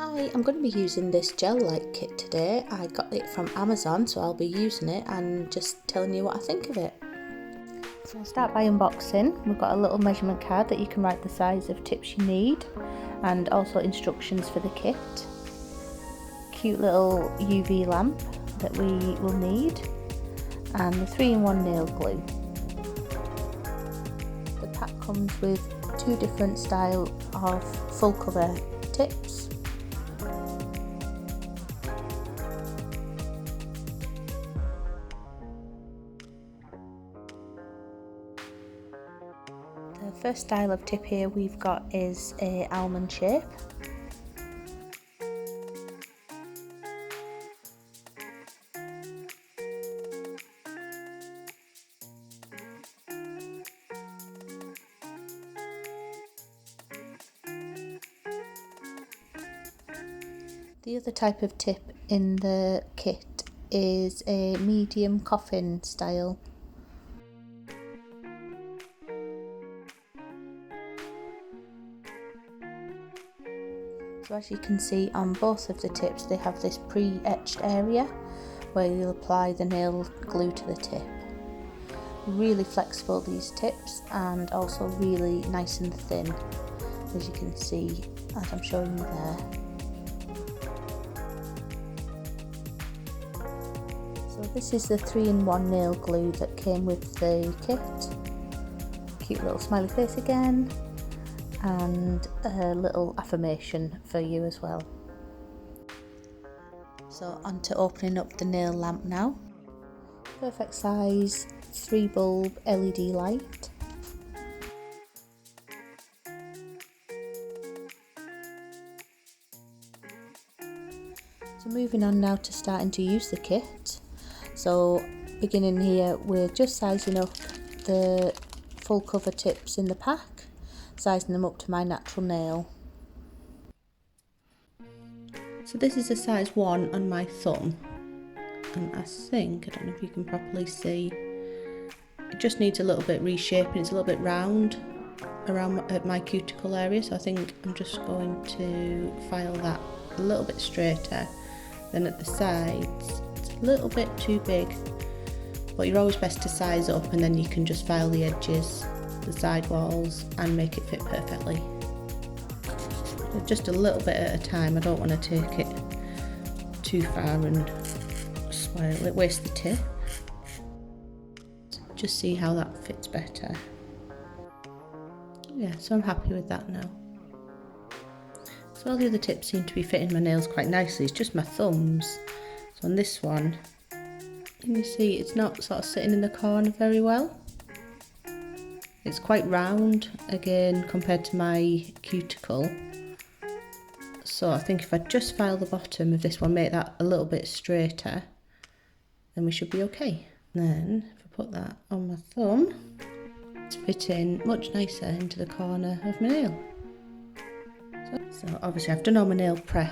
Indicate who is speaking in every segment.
Speaker 1: Hi, I'm going to be using this Gellike kit today. I got it from Amazon, so I'll be using it and just telling you what I think of it. So I'll start by unboxing. We've got a little measurement card that you can write the size of tips you need and also instructions for the kit. Cute little UV lamp that we will need and the 3-in-1 nail glue. The pack comes with 2 different styles of full cover tips. The first style of tip here we've got is a almond shape. The other type of tip in the kit is a medium coffin style. So as you can see on both of the tips, they have this pre-etched area where you'll apply the nail glue to the tip. Really flexible, these tips, and also really nice and thin, as you can see as I'm showing you there. So this is the 3-in-1 nail glue that came with the kit. Cute little smiley face again, and a little affirmation for you as well. So on to opening up the nail lamp now. Perfect size 3-bulb LED light. So moving on now to starting to use the kit. So beginning here, we're just sizing up the full cover tips in the pack, sizing them up to my natural nail. So this is a size 1 on my thumb, and I don't know if you can properly see, it just needs a little bit reshaping. It's a little bit round around at my cuticle area, so I think I'm just going to file that a little bit straighter. Then at the sides, it's a little bit too big, but you're always best to size up, and then you can just file the edges, the side walls, and make it fit perfectly. Just a little bit at a time. I don't want to take it too far and spoil it, waste the tip. Just see how that fits better. Yeah, so I'm happy with that now. So all the other tips seem to be fitting my nails quite nicely. It's just my thumbs. So on this one, can you see it's not sort of sitting in the corner very well? It's quite round again compared to my cuticle. So I think if I just file the bottom of this one, make that a little bit straighter, then we should be okay. Then if I put that on my thumb, it's fitting much nicer into the corner of my nail. So obviously I've done all my nail prep,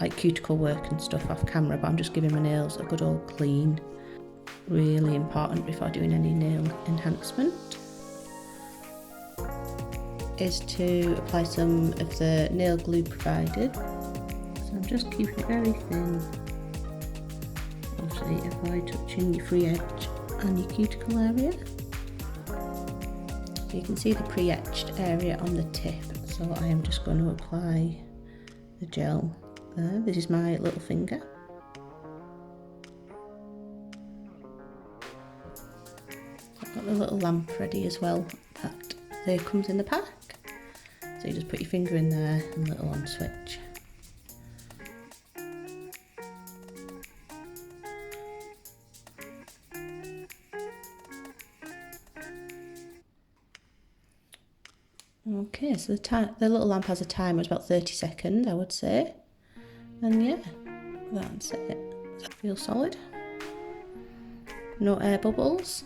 Speaker 1: like cuticle work and stuff off camera, but I'm just giving my nails a good old clean. Really important before doing any nail enhancement is to apply some of the nail glue provided. So I'm just keeping it very thin. Obviously avoid touching your free edge and your cuticle area. So you can see the pre-etched area on the tip. So I am just going to apply the gel there. This is my little finger. I've got the little lamp ready as well that there comes in the pack. So you just put your finger in there and a little on switch. Okay, so the little lamp has a timer, it's about 30 seconds I would say. And yeah, that's it. Does that feel solid? No air bubbles.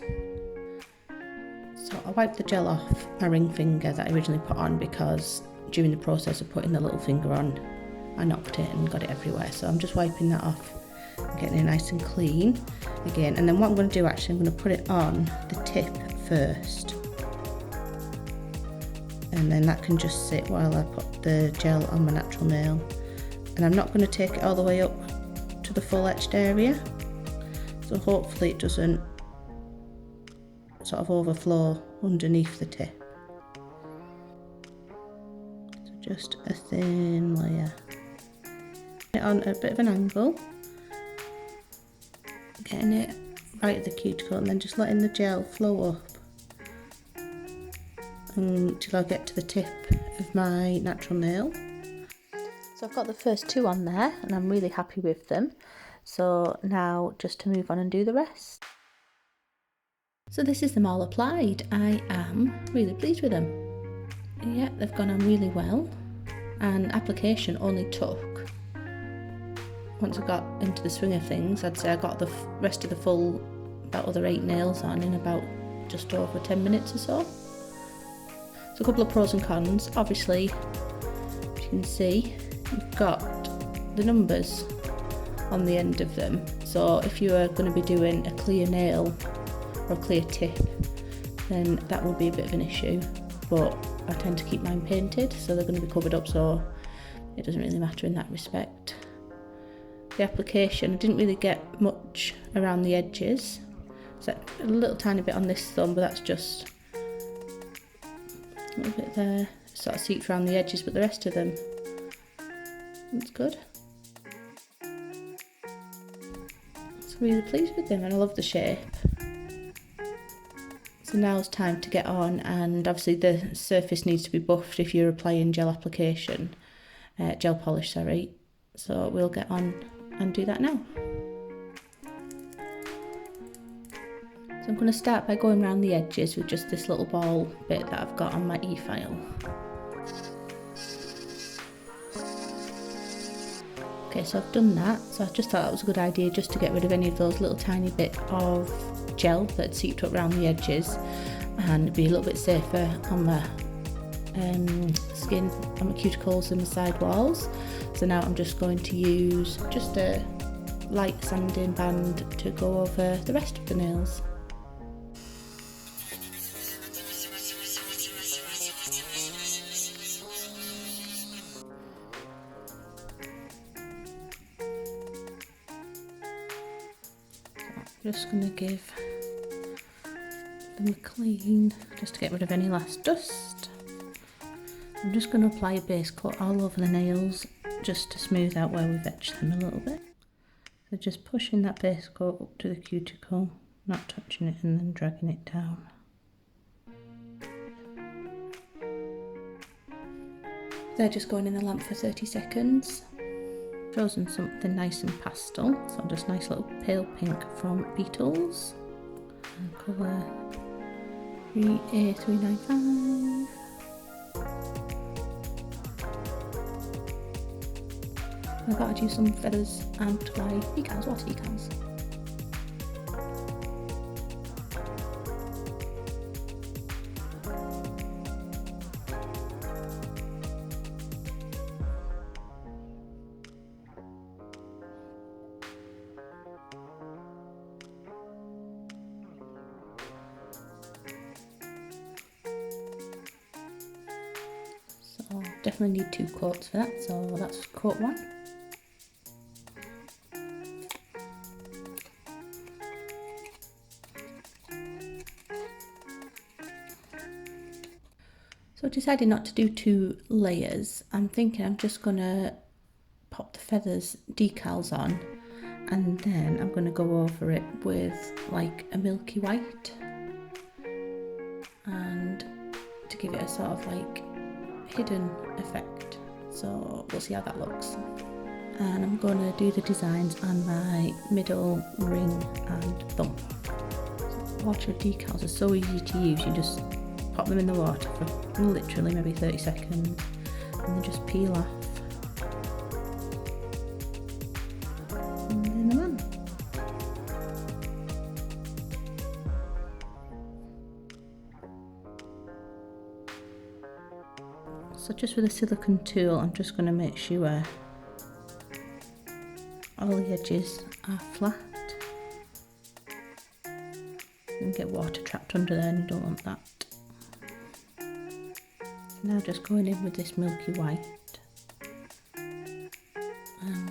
Speaker 1: So I wiped the gel off my ring finger that I originally put on, because during the process of putting the little finger on, I knocked it and got it everywhere. So I'm just wiping that off and getting it nice and clean again. And then what I'm going to do, actually, I'm going to put it on the tip first. And then that can just sit while I put the gel on my natural nail. and I'm not going to take it all the way up to the full etched area, so hopefully it doesn't sort of overflow underneath the tip. So just a thin layer. It on a bit of an angle, getting it right at the cuticle, and then just letting the gel flow up until I get to the tip of my natural nail. So I've got the first two on there and I'm really happy with them. So now just to move on and do the rest. So this is them all applied. I am really pleased with them. Yeah, they've gone on really well, and application only took, once I got into the swing of things, I'd say I got the rest of the full, about other 8 nails on in about just over 10 minutes or so. So a couple of pros and cons. Obviously, as you can see, you've got the numbers on the end of them. So if you are going to be doing a clear nail or a clear tip, then that will be a bit of an issue. But I tend to keep mine painted, so they're going to be covered up, so it doesn't really matter in that respect. The application, I didn't really get much around the edges. So a little tiny bit on this thumb, but that's just a little bit there, sort of seeped around the edges, but the rest of them, it's good. So really pleased with them, and I love the shape. So now it's time to get on, and obviously the surface needs to be buffed if you're applying gel application, gel polish, sorry. So we'll get on and do that now. So I'm going to start by going around the edges with just this little ball bit that I've got on my e-file. Okay, so I've done that. So I just thought that was a good idea, just to get rid of any of those little tiny bit of gel that had seeped up around the edges, and be a little bit safer on my skin, on my cuticles and the side walls. So now I'm just going to use just a light sanding band to go over the rest of the nails. I'm just going to give them a clean, just to get rid of any last dust. I'm just going to apply a base coat all over the nails, just to smooth out where we've etched them a little bit. So just pushing that base coat up to the cuticle, not touching it, and then dragging it down. They're just going in the lamp for 30 seconds. Chosen something nice and pastel, so just nice little pale pink from Beetles, and colour 3A395. I thought I'd use some feathers and my decals, water decals. So definitely need 2 coats for that, so that's coat 1. So I decided not to do 2 layers. I'm thinking I'm just going to pop the feathers decals on, and then I'm going to go over it with like a milky white, and to give it a sort of like hidden effect. So we'll see how that looks. And I'm going to do the designs on my middle ring and thumb. So water decals are so easy to use. You just pop them in the water for literally maybe 30 seconds and then just peel off. And then they're on. So just with a silicone tool, I'm just going to make sure all the edges are flat. And get water trapped under there, and you don't want that. Now just going in with this milky white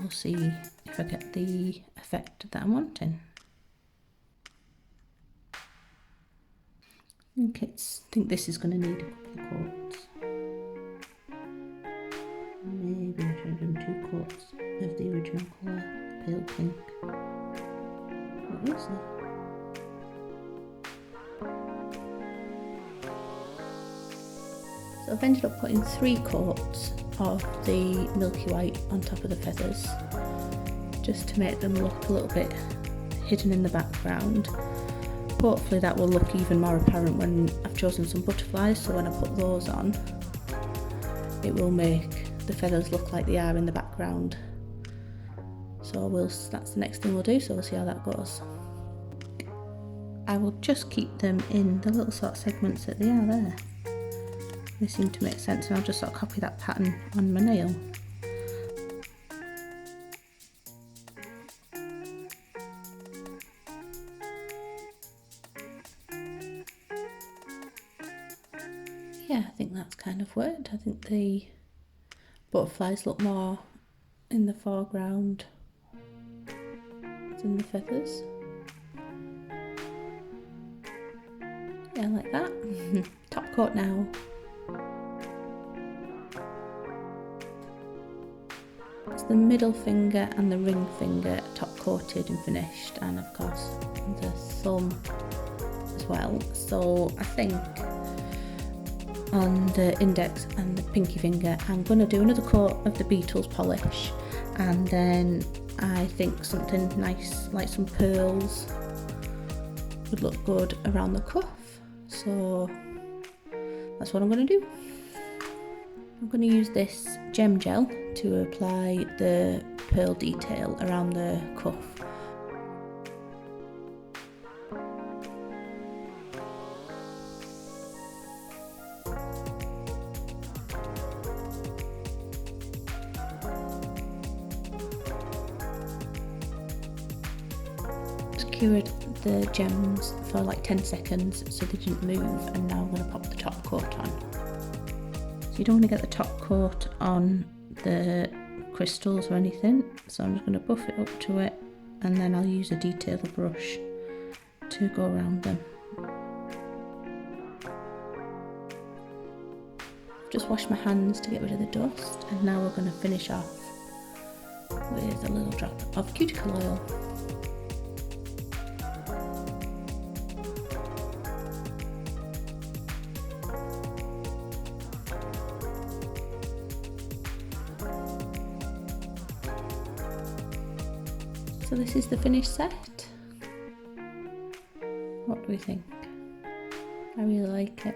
Speaker 1: we'll see if I get the effect that I'm wanting. I think this is going to need a couple of coats. Maybe I should have done 2 coats of the original colour, the pale pink. But we'll see. So I've ended up putting 3 coats of the milky white on top of the feathers, just to make them look a little bit hidden in the background. Hopefully that will look even more apparent when I've chosen some butterflies, so when I put those on, it will make the feathers look like they are in the background. So that's the next thing we'll do, so we'll see how that goes. I will just keep them in the little sort of segments that they are there. They seem to make sense, and I'll just sort of copy that pattern on my nail. Yeah, I think that's kind of worked. I think the butterflies look more in the foreground than the feathers. Yeah, like that. Top coat now. It's the middle finger and the ring finger top coated and finished, and of course the thumb as well. So I think on the index and the pinky finger I'm going to do another coat of the Beetles polish, and then I think something nice like some pearls would look good around the cuff. So that's what I'm going to do. I'm going to use this gem gel to apply the pearl detail around the cuff. Secured the gems for like 10 seconds so they didn't move, and now I'm going to pop the top coat on. So you don't want to get the top coat on the crystals or anything, so I'm just going to buff it up to it, and then I'll use a detailer brush to go around them. Just wash my hands to get rid of the dust, and now we're going to finish off with a little drop of cuticle oil. So this is the finished set. What do we think? I really like it.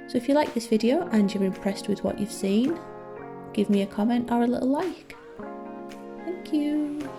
Speaker 1: So if you like this video and you're impressed with what you've seen, give me a comment or a little like. Thank you.